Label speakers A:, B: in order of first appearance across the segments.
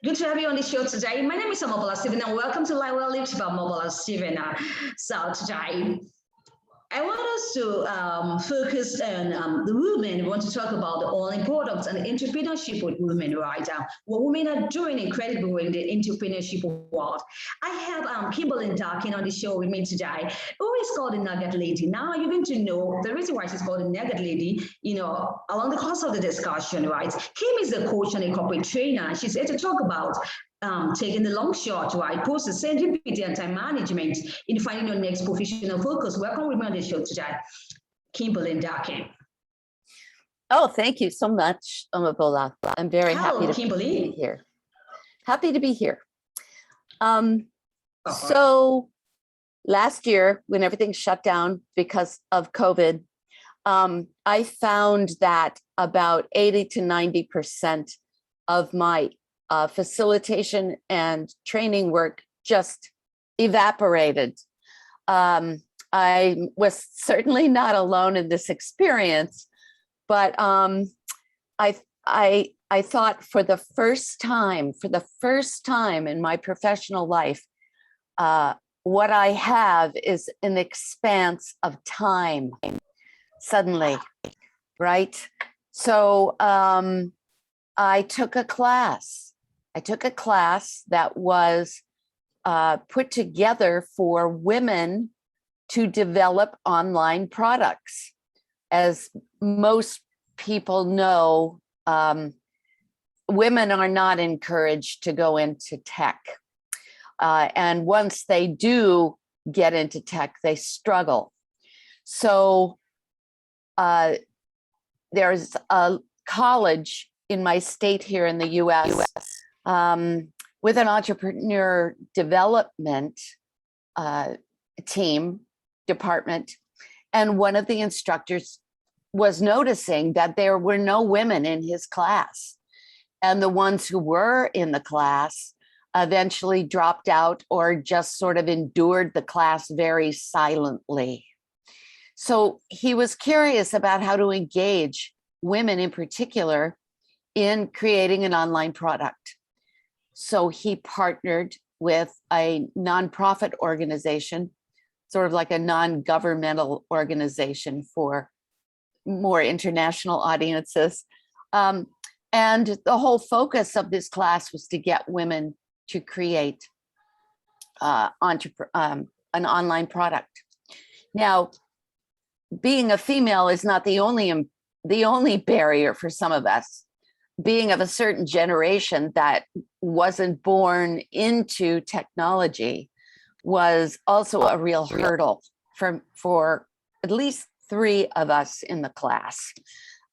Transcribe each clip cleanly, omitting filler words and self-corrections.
A: Good to have you on the show today. My name is Amobola Stephen, and welcome to Live Well Lives by Amobola Stephen. So today, I want us to focus on the women. We want to talk about the all products and entrepreneurship with women right now. What women are doing incredible in the entrepreneurship world. I have Kymberly and Dakin on the show with me today, who is called the Nugget Lady. Now you're going to know the reason why she's called the Nugget Lady, along the course of the discussion, right? Kim is a coach and a corporate trainer. She's here to talk about taking the long shot, right? Post serendipity and time management in finding your next professional focus. Welcome with me on the show today, Kymberly and Dakin.
B: Oh, thank you so much, Amabola. I'm very happy to be here. Happy to be here. So last year, when everything shut down because of COVID, I found that about 80 to 90% of my facilitation and training work just evaporated. I was certainly not alone in this experience, but I thought for the first time in my professional life, what I have is an expanse of time suddenly, right? So I took a class. That was put together for women to develop online products. As most people know, women are not encouraged to go into tech. And once they do get into tech, they struggle. So there's a college in my state here in the US with an entrepreneur development department. And one of the instructors was noticing that there were no women in his class. And the ones who were in the class eventually dropped out or just sort of endured the class very silently. So he was curious about how to engage women in particular in creating an online product. So he partnered with a nonprofit organization, sort of like a non-governmental organization for more international audiences. And the whole focus of this class was to get women to create an online product. Now, being a female is not the only barrier for some of us. Being of a certain generation that wasn't born into technology was also a real hurdle for at least 3 of us in the class.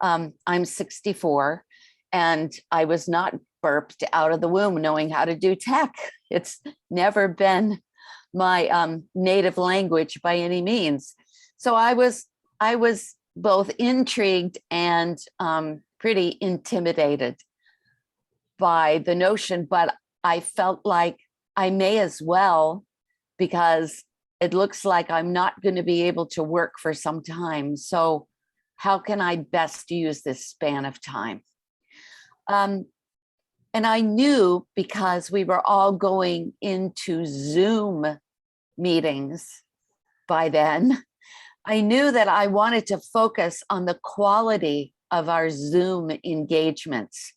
B: I'm 64, and I was not burped out of the womb knowing how to do tech. It's never been my native language by any means. So I was both intrigued and pretty intimidated by the notion, but I felt like I may as well, because it looks like I'm not going to be able to work for some time. So how can I best use this span of time? And I knew, because we were all going into Zoom meetings by then, I knew that I wanted to focus on the quality of our Zoom engagements,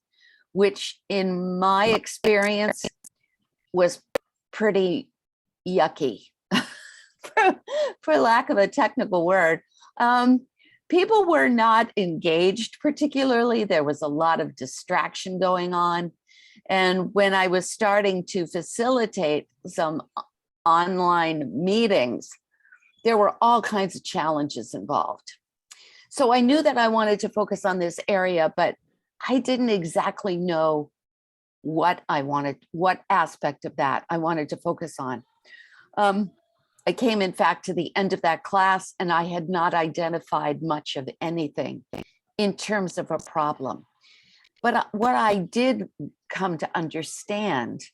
B: which in my experience was pretty yucky, for lack of a technical word. People were not engaged particularly. There was a lot of distraction going on. And when I was starting to facilitate some online meetings, there were all kinds of challenges involved. So I knew that I wanted to focus on this area, but I didn't exactly know what aspect of that I wanted to focus on. I came, in fact, to the end of that class, and I had not identified much of anything in terms of a problem. But what I did come to understand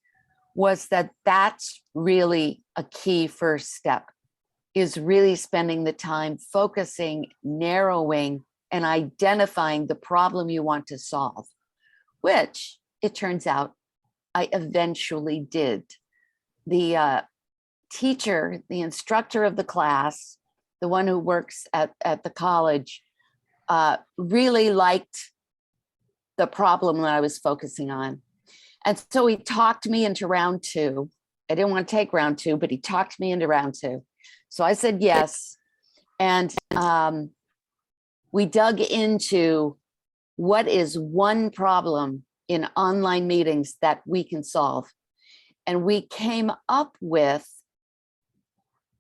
B: was that that's really a key first step, is really spending the time focusing, narrowing, and identifying the problem you want to solve, which it turns out I eventually did. The teacher, the instructor of the class, the one who works at the college, really liked the problem that I was focusing on. And so he talked me into round 2. I didn't want to take round 2, but he talked me into round 2. So I said yes. And we dug into what is one problem in online meetings that we can solve. And we came up with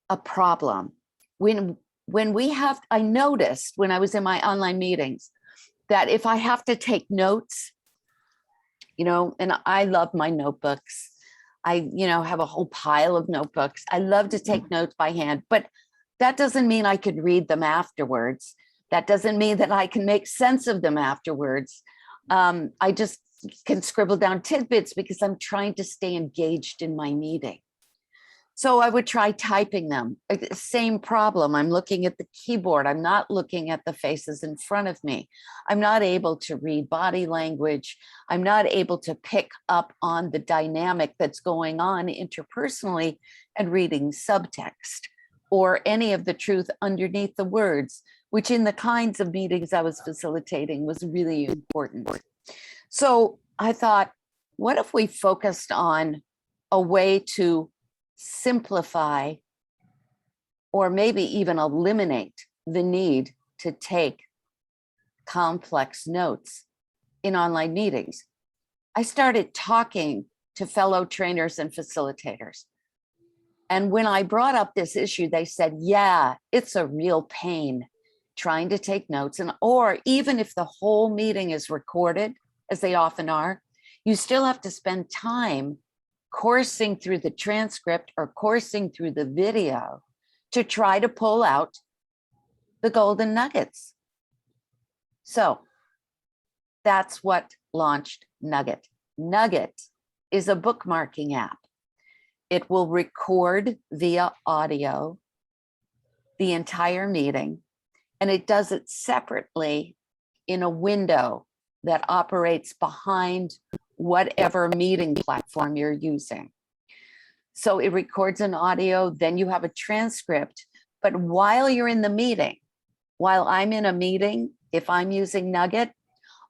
B: a problem. When we have, I noticed when I was in my online meetings that if I have to take notes, and I love my notebooks. I, have a whole pile of notebooks. I love to take notes by hand, but that doesn't mean I could read them afterwards. That doesn't mean that I can make sense of them afterwards. I just can scribble down tidbits because I'm trying to stay engaged in my meeting. So I would try typing them. Same problem. I'm looking at the keyboard. I'm not looking at the faces in front of me. I'm not able to read body language. I'm not able to pick up on the dynamic that's going on interpersonally and reading subtext or any of the truth underneath the words, which in the kinds of meetings I was facilitating was really important. So I thought, what if we focused on a way to simplify or maybe even eliminate the need to take complex notes in online meetings? I started talking to fellow trainers and facilitators. And when I brought up this issue, they said, yeah, it's a real pain trying to take notes. Or even if the whole meeting is recorded, as they often are, you still have to spend time coursing through the transcript or coursing through the video to try to pull out the golden nuggets. So that's what launched Nugget. Nugget is a bookmarking app. It will record via audio the entire meeting, and it does it separately in a window that operates behind whatever meeting platform you're using. So it records an audio, then you have a transcript, but while you're in the meeting, while I'm in a meeting, if I'm using Nugget,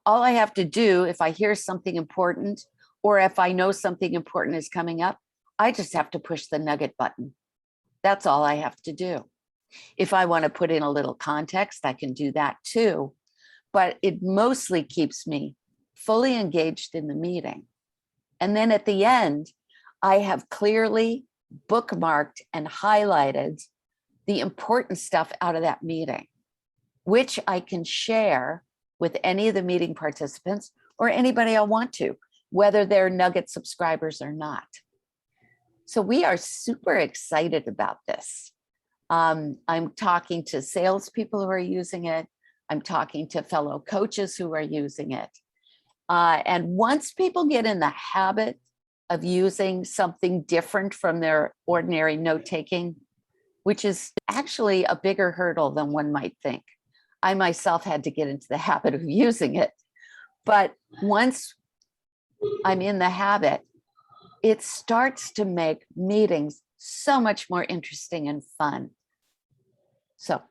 B: all I have to do, if I hear something important, or if I know something important is coming up, I just have to push the Nugget button. That's all I have to do. If I want to put in a little context, I can do that too, but it mostly keeps me fully engaged in the meeting. And then at the end, I have clearly bookmarked and highlighted the important stuff out of that meeting, which I can share with any of the meeting participants or anybody I want to, whether they're Nugget subscribers or not. So we are super excited about this. I'm talking to salespeople who are using it. I'm talking to fellow coaches who are using it. And once people get in the habit of using something different from their ordinary note-taking, which is actually a bigger hurdle than one might think. I myself had to get into the habit of using it. But once I'm in the habit, it starts to make meetings so much more interesting and fun. So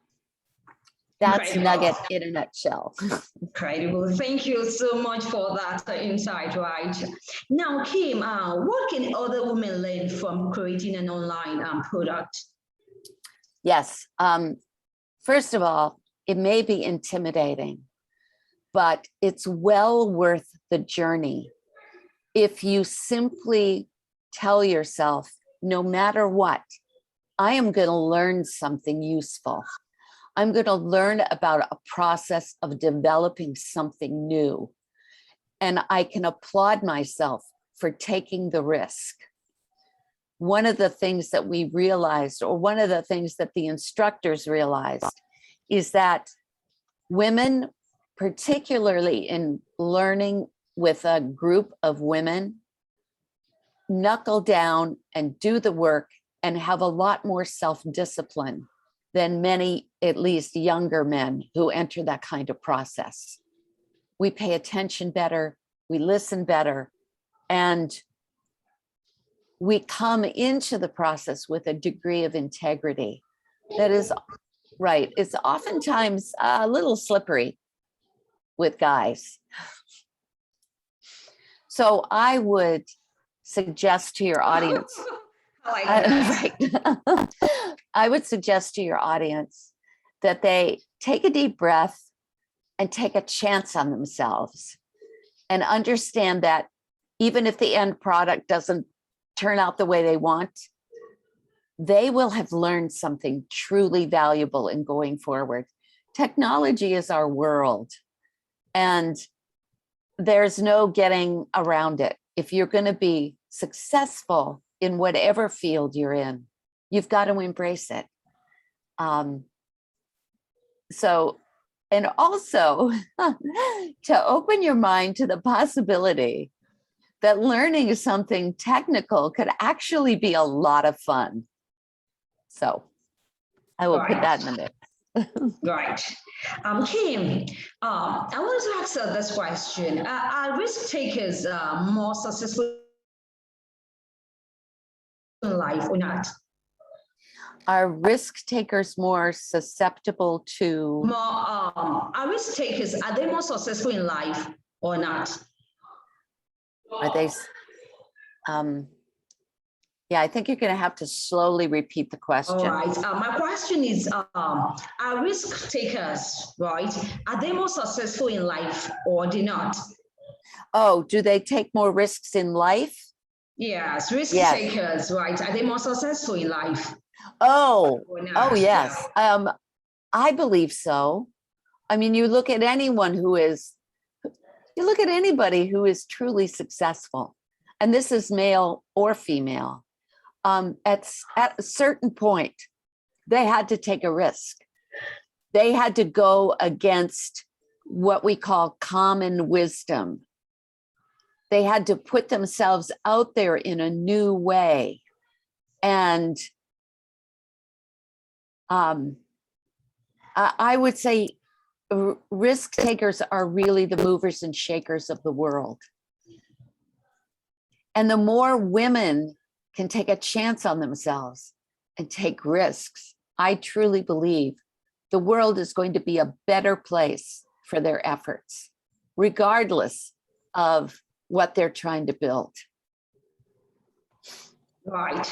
B: that's Nugget in a nutshell.
A: Incredible. Thank you so much for that insight, right? Now, Kim, what can other women learn from creating an online product?
B: Yes. First of all, it may be intimidating, but it's well worth the journey if you simply tell yourself, no matter what, I am going to learn something useful. I'm going to learn about a process of developing something new. And I can applaud myself for taking the risk. One of the things that we realized, or one of the things that the instructors realized, is that women, particularly in learning with a group of women, knuckle down and do the work and have a lot more self-discipline than many, at least younger men who enter that kind of process. We pay attention better. we listen better, and we come into the process with a degree of integrity that is right. It's oftentimes a little slippery with guys. So I would suggest to your audience, right. I would suggest to your audience that they take a deep breath and take a chance on themselves and understand that even if the end product doesn't turn out the way they want, they will have learned something truly valuable in going forward. Technology is our world, and there's no getting around it. If you're going to be successful in whatever field you're in, you've got to embrace it. And also to open your mind to the possibility that learning something technical could actually be a lot of fun. So I will put that in the mix.
A: Right. Kim, I wanted to ask this question. Are risk takers more successful in life or not?
B: Are risk takers more susceptible to?
A: Are risk takers, are they more successful in life or not?
B: Are they? Yeah, I think you're going to have to slowly repeat the question.
A: All right. My question is, are risk takers, right? Are they more successful in life or do not?
B: Oh, do they take more risks in life?
A: Yes, risk takers, right? Are they more successful in life?
B: Oh yes. Yeah. I believe so. I mean, you look at anybody who is truly successful, and this is male or female. At a certain point, they had to take a risk. They had to go against what we call common wisdom. They had to put themselves out there in a new way. And I would say risk takers are really the movers and shakers of the world. And the more women can take a chance on themselves and take risks, I truly believe the world is going to be a better place for their efforts, regardless of what they're trying to build.
A: Right.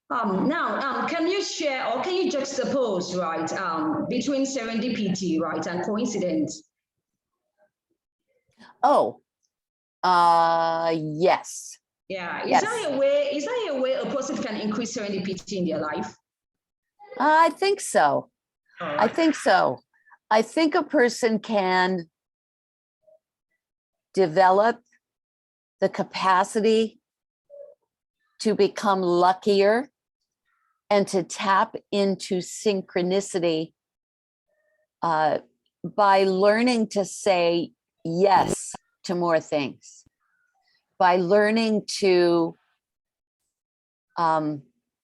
A: Now, can you share or can you juxtapose, right, between serendipity, right, and coincidence?
B: Oh, yes.
A: Yeah. Is that a way a person can increase serendipity in their life?
B: I think so.
A: Right.
B: I think so. I think a person can develop the capacity to become luckier and to tap into synchronicity by learning to say yes to more things, by learning to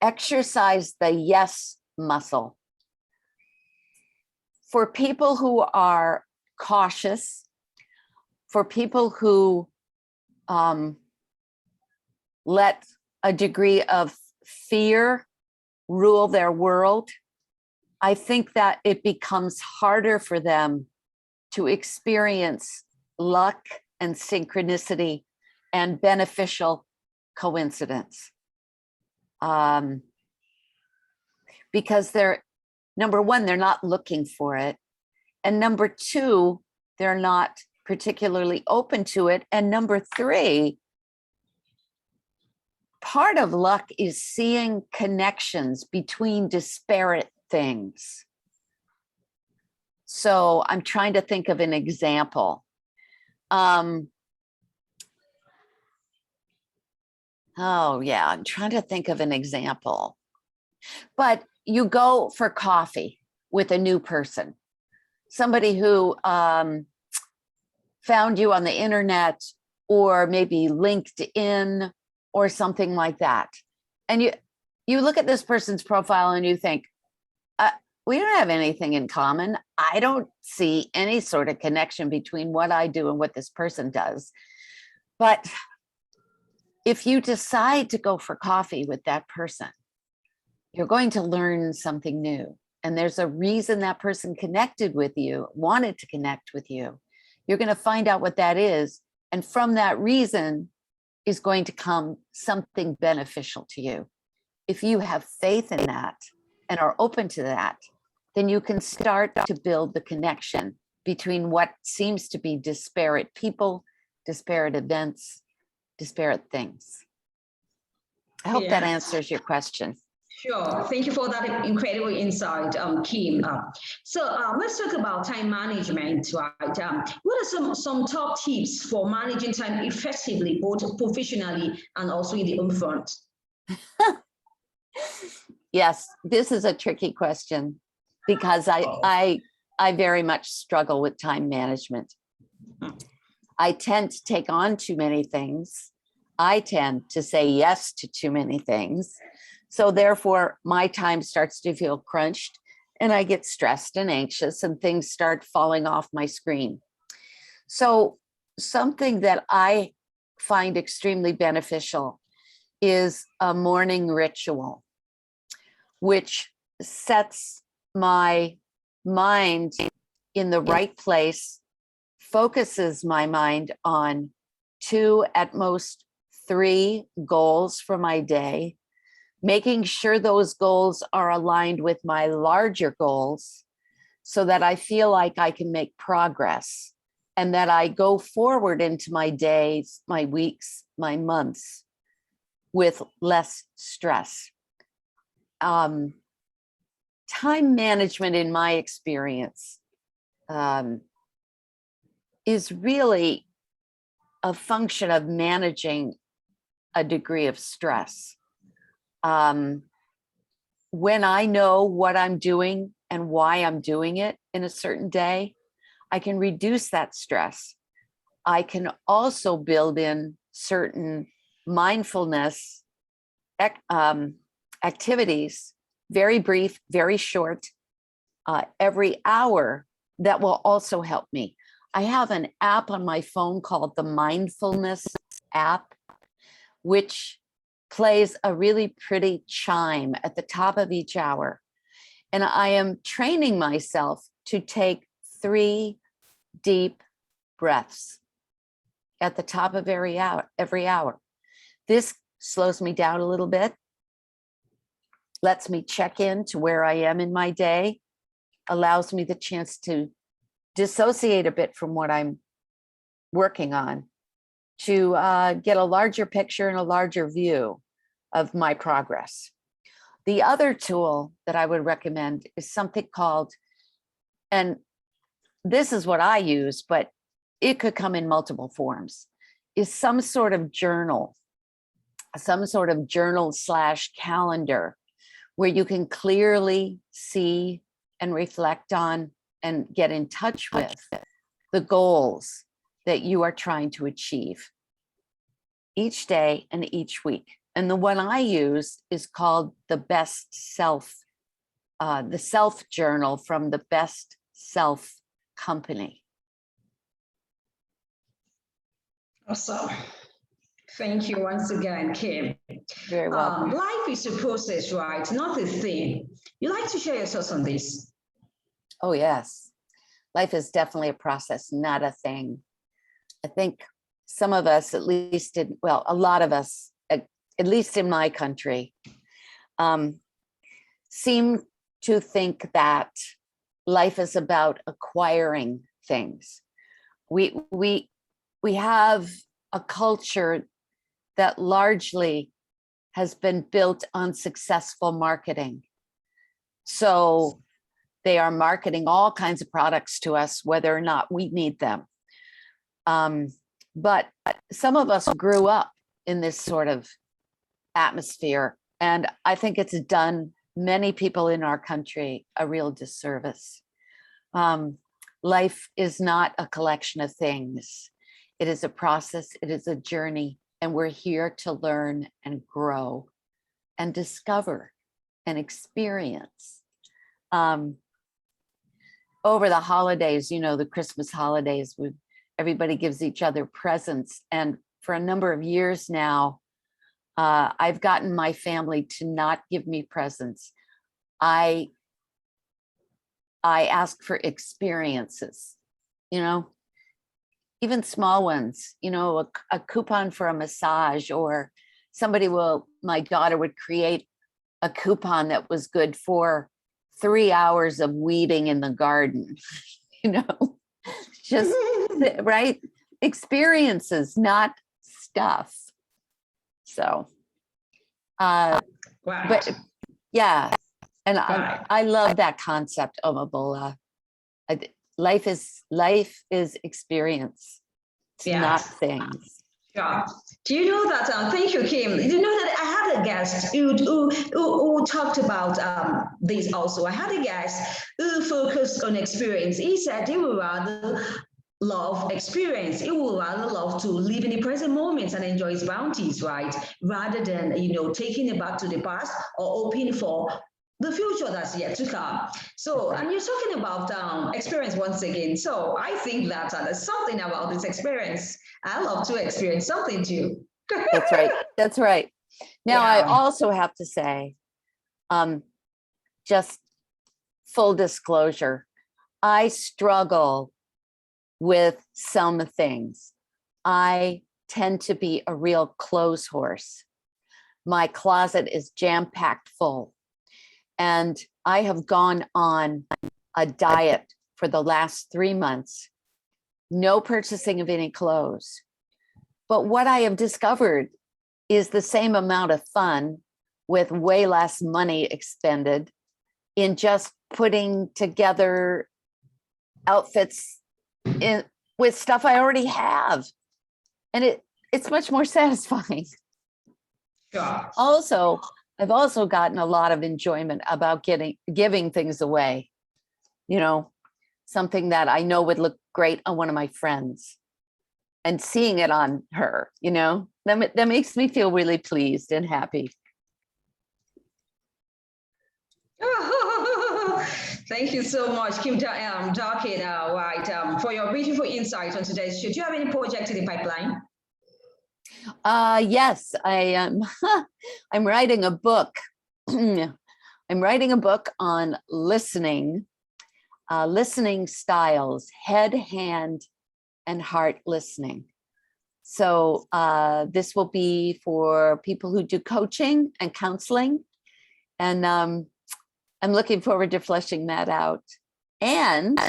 B: exercise the yes muscle. For people who are cautious, for people who let a degree of fear rule their world, I think that it becomes harder for them to experience luck and synchronicity and beneficial coincidence. Because number one, they're not looking for it. And number two, they're not particularly open to it. And number three, part of luck is seeing connections between disparate things. So I'm trying to think of an example. I'm trying to think of an example. But you go for coffee with a new person, somebody who found you on the internet or maybe LinkedIn or something like that. And you look at this person's profile and you think, we don't have anything in common. I don't see any sort of connection between what I do and what this person does. But if you decide to go for coffee with that person, you're going to learn something new. And there's a reason that person connected with you, wanted to connect with you. You're going to find out what that is. And from that reason is going to come something beneficial to you. If you have faith in that and are open to that, then you can start to build the connection between what seems to be disparate people, disparate events, disparate things. I hope that answers your question.
A: Sure. Thank you for that incredible insight, Kim. Let's talk about time management, right? What are some top tips for managing time effectively, both professionally and also in the home front?
B: Yes, this is a tricky question because I very much struggle with time management. I tend to take on too many things. I tend to say yes to too many things. So therefore, my time starts to feel crunched and I get stressed and anxious and things start falling off my screen. So something that I find extremely beneficial is a morning ritual, which sets my mind in the right place, focuses my mind on 2, at most 3 goals for my day, making sure those goals are aligned with my larger goals so that I feel like I can make progress and that I go forward into my days, my weeks, my months with less stress. Time management, in my experience, is really a function of managing a degree of stress. When I know what I'm doing and why I'm doing it in a certain day, I can reduce that stress. I can also build in certain mindfulness activities, very brief, very short, every hour, that will also help me. I have an app on my phone called the Mindfulness app, which plays a really pretty chime at the top of each hour. And I am training myself to take 3 deep breaths at the top of every hour. This slows me down a little bit, lets me check in to where I am in my day, allows me the chance to dissociate a bit from what I'm working on, to get a larger picture and a larger view of my progress. The other tool that I would recommend is something called, and this is what I use, but it could come in multiple forms, is some sort of journal / calendar where you can clearly see and reflect on and get in touch with the goals that you are trying to achieve each day and each week. And the one I use is called the Best Self, the Self Journal from the Best Self Company.
A: Awesome. Thank you once again, Kim.
B: Very welcome.
A: Life is a process, right? Not a thing. You like to share your thoughts on this?
B: Oh, yes. Life is definitely a process, not a thing. I think some of us, at least, a lot of us, at least in my country, seem to think that life is about acquiring things. We have a culture that largely has been built on successful marketing. So they are marketing all kinds of products to us, whether or not we need them. But some of us grew up in this sort of atmosphere, and I think it's done many people in our country a real disservice. Life is not a collection of things. It is a process, it is a journey, and we're here to learn and grow and discover and experience. Over the holidays, the Christmas holidays, everybody gives each other presents. And for a number of years now, I've gotten my family to not give me presents. I ask for experiences, you know, even small ones, you know, a coupon for a massage, or my daughter would create a coupon that was good for 3 hours of weeding in the garden, you know, just right experiences, not stuff. So,
A: Wow.
B: but yeah, and
A: Right.
B: I love that concept of Ebola. Life is experience. It's not
A: Yes.
B: things.
A: Yeah. Do you know that? Thank you, Kim. Do you know that I had a guest who talked about this also? I had a guest who focused on experience. He said he would rather love experience. He would rather love to live in the present moment and enjoy his bounties, right? Rather than, you know, taking it back to the past or hoping for the future that's yet to come. So, and you're talking about experience once again. So I think that there's something about this experience. I love to experience something too.
B: That's right. That's right. Now, I
A: Yeah.
B: also have to say, just full disclosure, I struggle with some things. I tend to be a real clothes horse. My closet is jam-packed full. And I have gone on a diet for the last 3 months, no purchasing of any clothes. But what I have discovered is the same amount of fun with way less money expended in just putting together outfits with stuff I already have. And it's much more satisfying.
A: Sure.
B: Also, I've also gotten a lot of enjoyment about giving things away, you know, something that I know would look great on one of my friends and seeing it on her, you know, that makes me feel really pleased and happy.
A: Thank you so much, Kim Dakin, right, for your beautiful insight on today's show. Do you have any project in the pipeline?
B: Yes, I am. I'm writing a book. I'm writing a book on listening styles, head, hand, and heart listening. So this will be for people who do coaching and counseling. And I'm looking forward to fleshing that out. And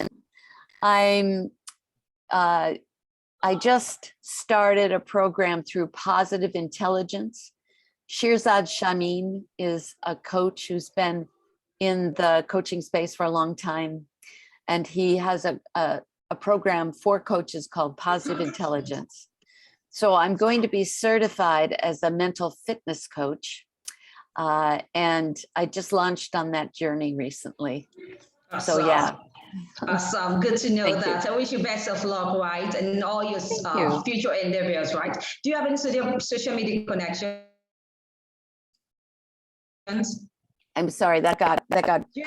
B: I just started a program through Positive Intelligence. Shirzad Shamin is a coach who's been in the coaching space for a long time. And he has a program for coaches called Positive Intelligence. So I'm going to be certified as a mental fitness coach. And I just launched on that journey recently.
A: Awesome.
B: So yeah.
A: Awesome. Good to know
B: Thank
A: that.
B: you.
A: I wish you best of luck, right? And all your future endeavors, right? Do you have any social media connections?
B: I'm sorry, that got cut up.
A: Do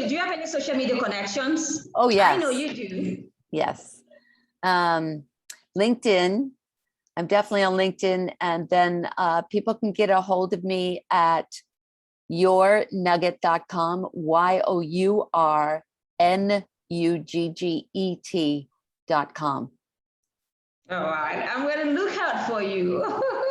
A: you have any social media connections?
B: Oh, yes.
A: I know you do.
B: Yes. LinkedIn. I'm definitely on LinkedIn. And then people can get a hold of me at yournugget.com, yournugget.com.
A: All right. I'm going to look out for you.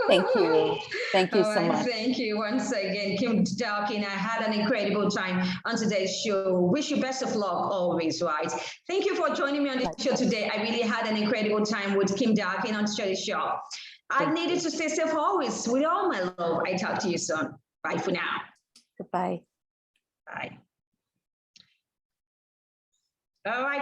B: Thank you. Thank you so much.
A: Thank you once again, Kim Dakin. I had an incredible time on today's show. Wish you best of luck always, right? Thank you for joining me on the show today. I really had an incredible time with Kim Dakin on today's show. I needed to stay safe always. With all my love, I talk to you soon. Bye for now.
B: Goodbye.
A: Bye. All right.